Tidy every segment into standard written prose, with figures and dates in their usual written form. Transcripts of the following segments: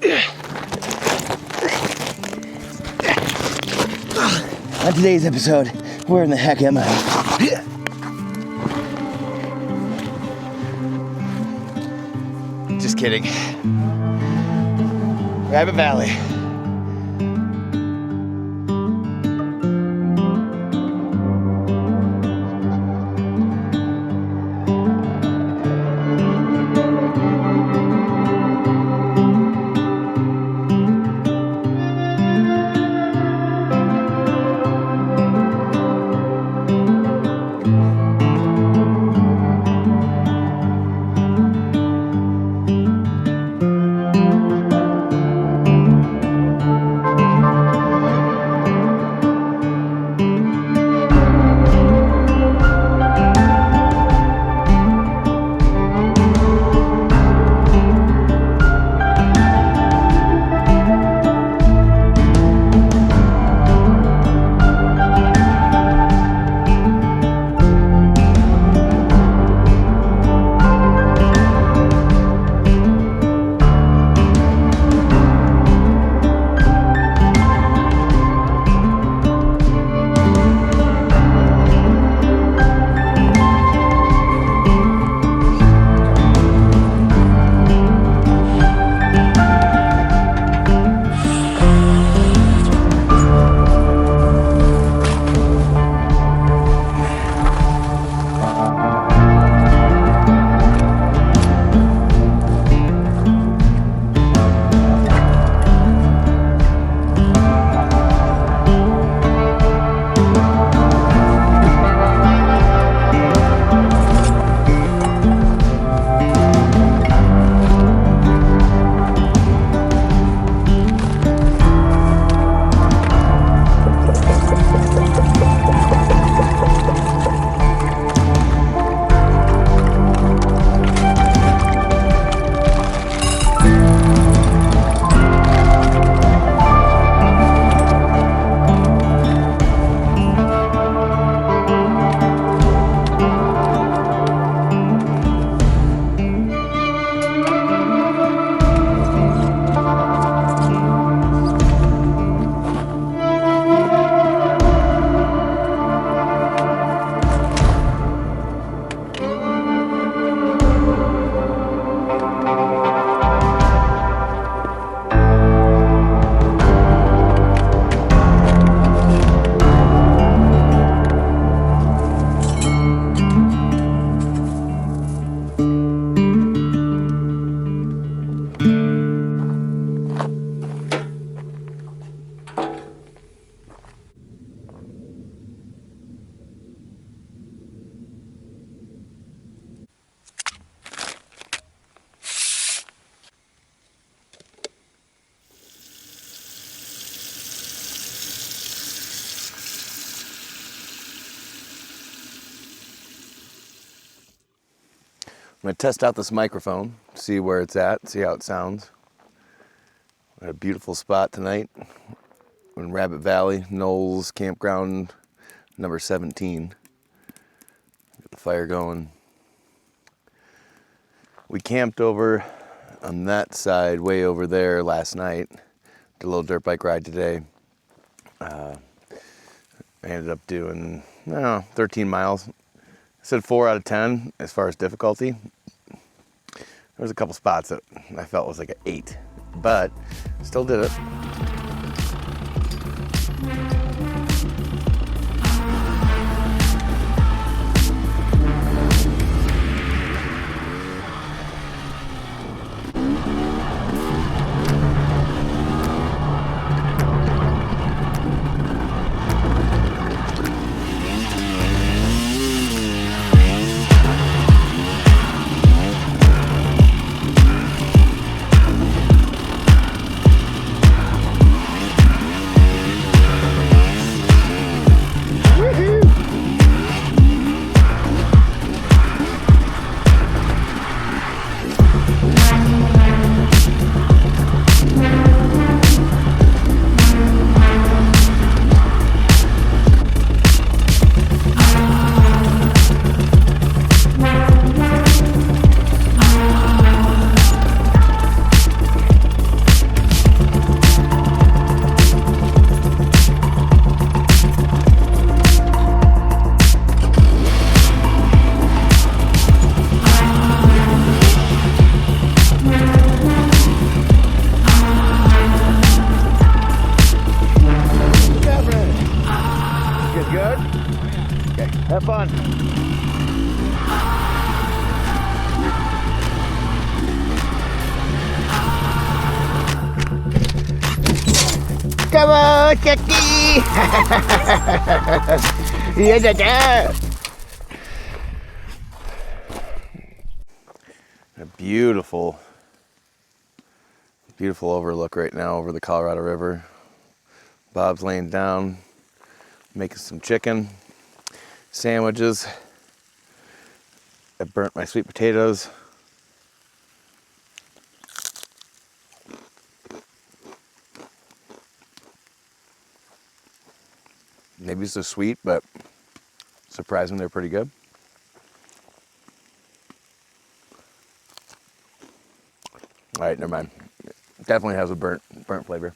On today's episode, where in the heck am I? Just kidding. Rabbit Valley. I'm going to test out this microphone, see where it's at, see how it sounds. We're at a beautiful spot tonight. We're in Rabbit Valley, Knowles campground number 17. Get the fire going. We camped over on that side, way over there last night. Did a little dirt bike ride today. I ended up doing 13 miles. I said 4 out of 10 as far as difficulty. There was a couple spots that I felt was like an 8, but still did it. Have fun. Come on, Chucky! Yeah, da, da. A beautiful overlook right now over the Colorado River. Bob's laying down, making some chicken sandwiches. I burnt my sweet potatoes. Maybe it's so sweet, but surprisingly they're pretty good. All right, never mind. Definitely has a burnt flavor.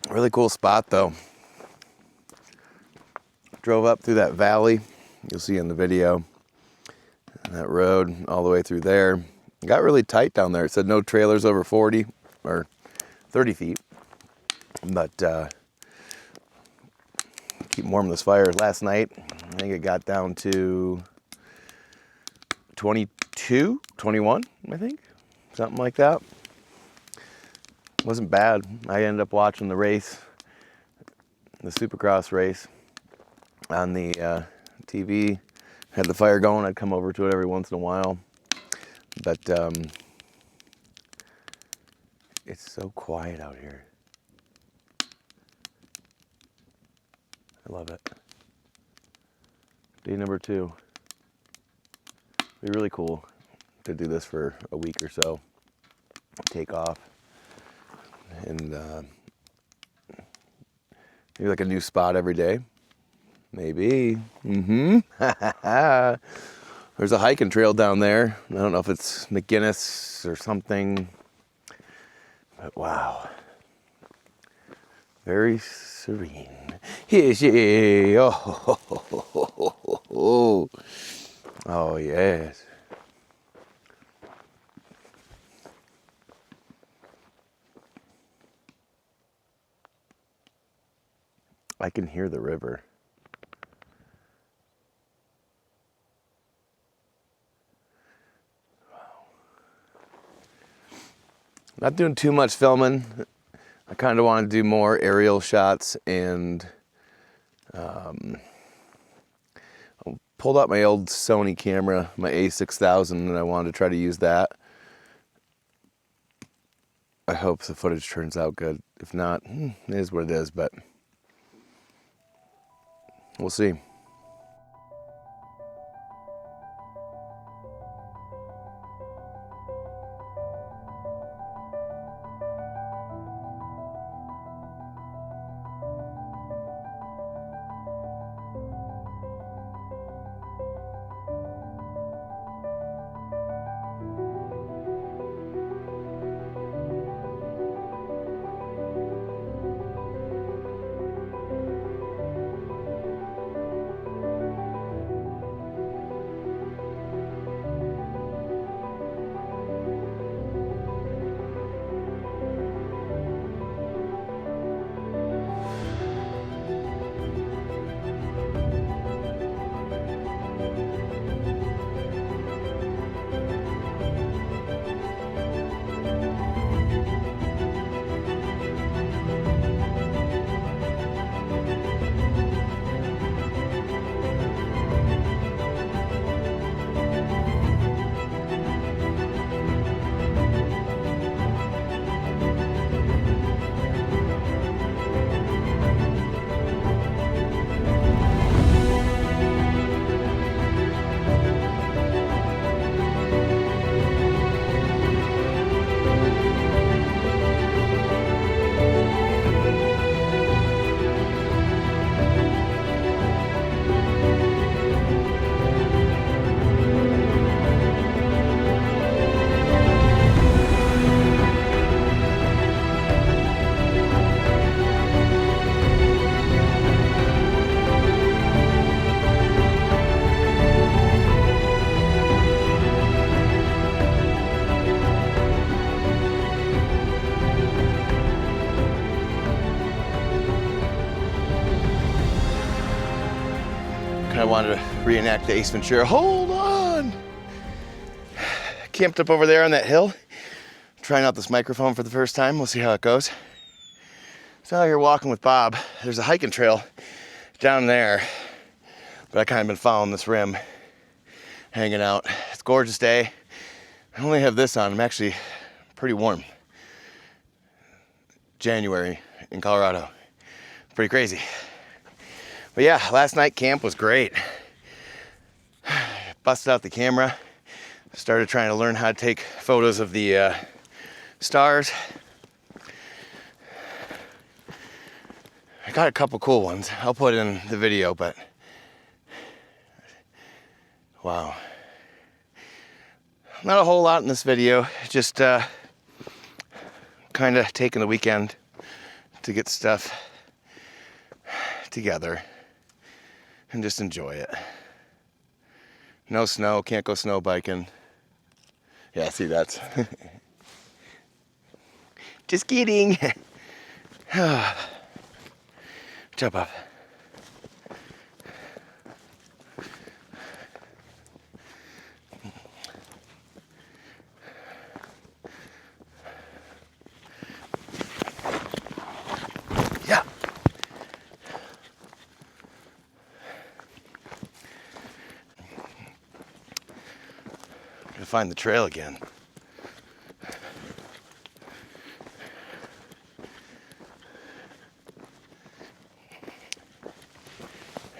Really cool spot though. Drove up through that valley. You'll see in the video. That road all the way through there. It got really tight down there. It said no trailers over 40 or 30 feet. But keep warm this fire. Last night, I think it got down to 22, 21, I think. Something like that. Wasn't bad. I ended up watching the race, the Supercross race on the TV. Had the fire going. I'd come over to it every once in a while. But it's so quiet out here. I love it. Day number 2. It'd be really cool to do this for a week or so. Take off. And maybe like a new spot every day. Maybe. There's a hiking trail down there. I don't know if it's McGinnis or something. But wow. Very serene. Here she. Oh, yes. I can hear the river. Not doing too much filming. I kind of want to do more aerial shots, and pulled out my old Sony camera, my A6000, and I wanted to try to use that. I hope the footage turns out good. If not, it is what it is, but we'll see. wanted to reenact the Ace Ventura. Hold on! Camped up over there on that hill. Trying out this microphone for the first time. We'll see how it goes. So you're walking with Bob. There's a hiking trail down there, but I kind of been following this rim, hanging out. It's a gorgeous day. I only have this on. I'm actually pretty warm. January in Colorado. Pretty crazy. But yeah, last night camp was great. Busted out the camera. Started trying to learn how to take photos of the stars. I got a couple cool ones. I'll put in the video, but wow. Not a whole lot in this video, just kind of taking the weekend to get stuff together and just enjoy it. No snow, can't go snow biking. Yeah, see, that's just kidding. Jump up. Yeah. Gotta find the trail again.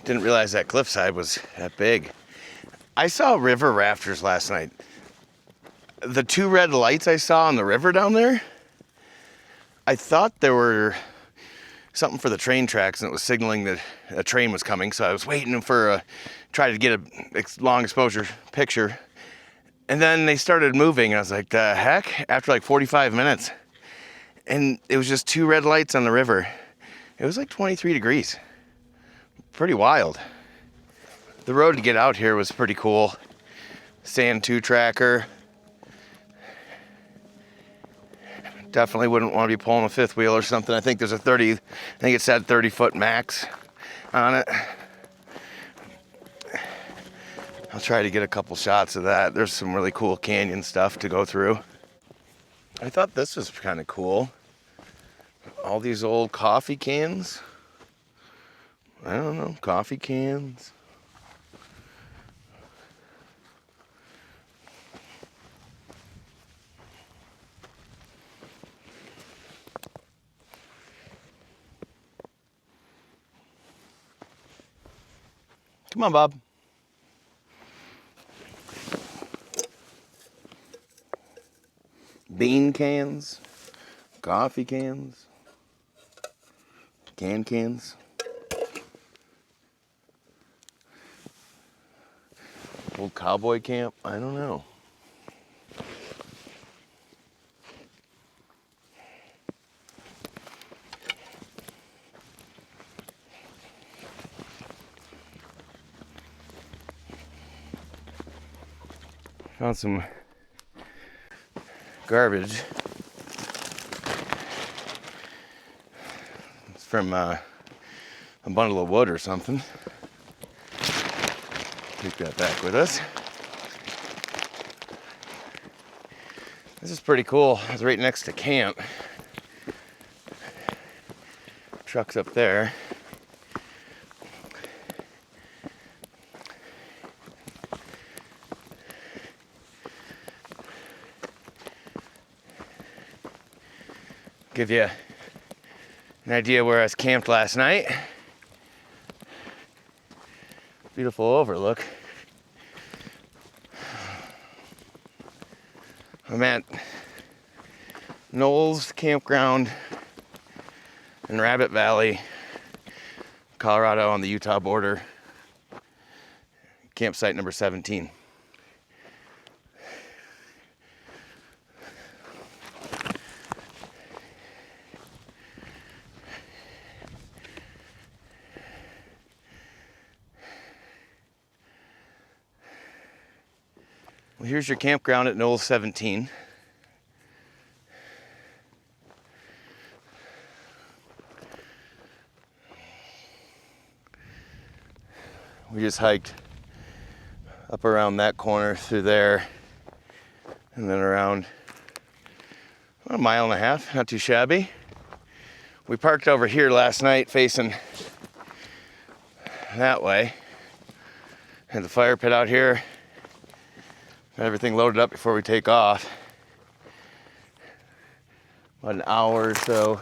Didn't realize that cliffside was that big. I saw river rafters last night. The two red lights I saw on the river down there, I thought there were something for the train tracks and it was signaling that a train was coming. So I was waiting for try to get a long exposure picture. And then they started moving and I was like, the heck? After like 45 minutes. And it was just two red lights on the river. It was like 23 degrees. Pretty wild. The road to get out here was pretty cool. Sand 2 tracker. Definitely wouldn't want to be pulling a fifth wheel or something. I think there's a 30, I think it said 30-foot max on it. I'll try to get a couple shots of that. There's some really cool canyon stuff to go through. I thought this was kind of cool. All these old coffee cans. I don't know, coffee cans. Come on, Bob. Bean cans, coffee cans, cans. Old cowboy camp, I don't know. Found some garbage. It's from a bundle of wood or something. Take that back with us. This is pretty cool. It's right next to camp. Truck's up there. Give you an idea where I was camped last night. Beautiful overlook. I'm at Knowles Campground in Rabbit Valley, Colorado on the Utah border. Campsite number 17. Well, here's your campground at Knowles-17. We just hiked up around that corner through there and then around about a mile and a half, not too shabby. We parked over here last night facing that way. Had the fire pit out here. Got everything loaded up before we take off. About an hour or so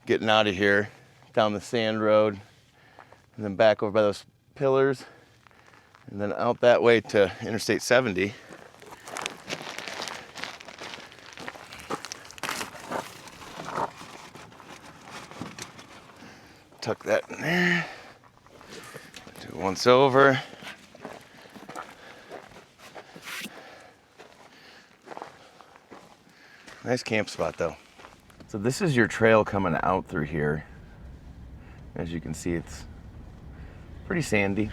getting out of here, down the sand road, and then back over by those pillars, and then out that way to Interstate 70. Tuck that in there. Do it once over. Nice camp spot though. So this is your trail coming out through here. As you can see, it's pretty sandy.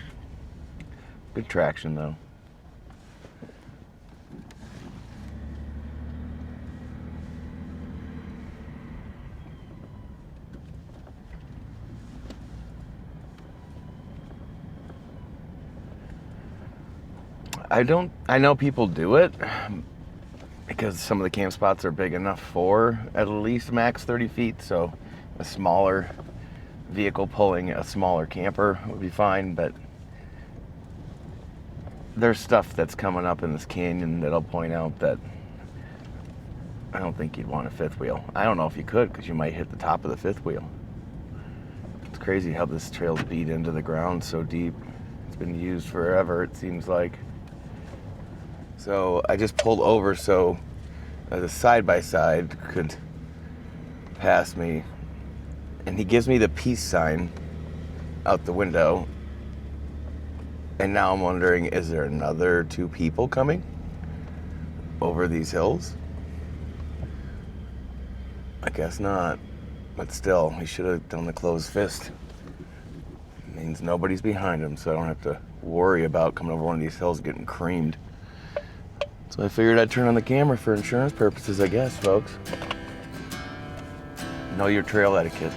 Good traction though. I know people do it because some of the camp spots are big enough for at least max 30 feet, so a smaller vehicle pulling a smaller camper would be fine, but there's stuff that's coming up in this canyon that I'll point out that I don't think you'd want a fifth wheel. I don't know if you could, because you might hit the top of the fifth wheel. It's crazy how this trail's beat into the ground so deep. It's been used forever, it seems like. So I just pulled over so the side-by-side could pass me, and he gives me the peace sign out the window, and now I'm wondering, is there another two people coming over these hills? I guess not, but still, he should have done the closed fist. It means nobody's behind him, so I don't have to worry about coming over one of these hills getting creamed. So I figured I'd turn on the camera for insurance purposes, I guess, folks. Know your trail etiquette.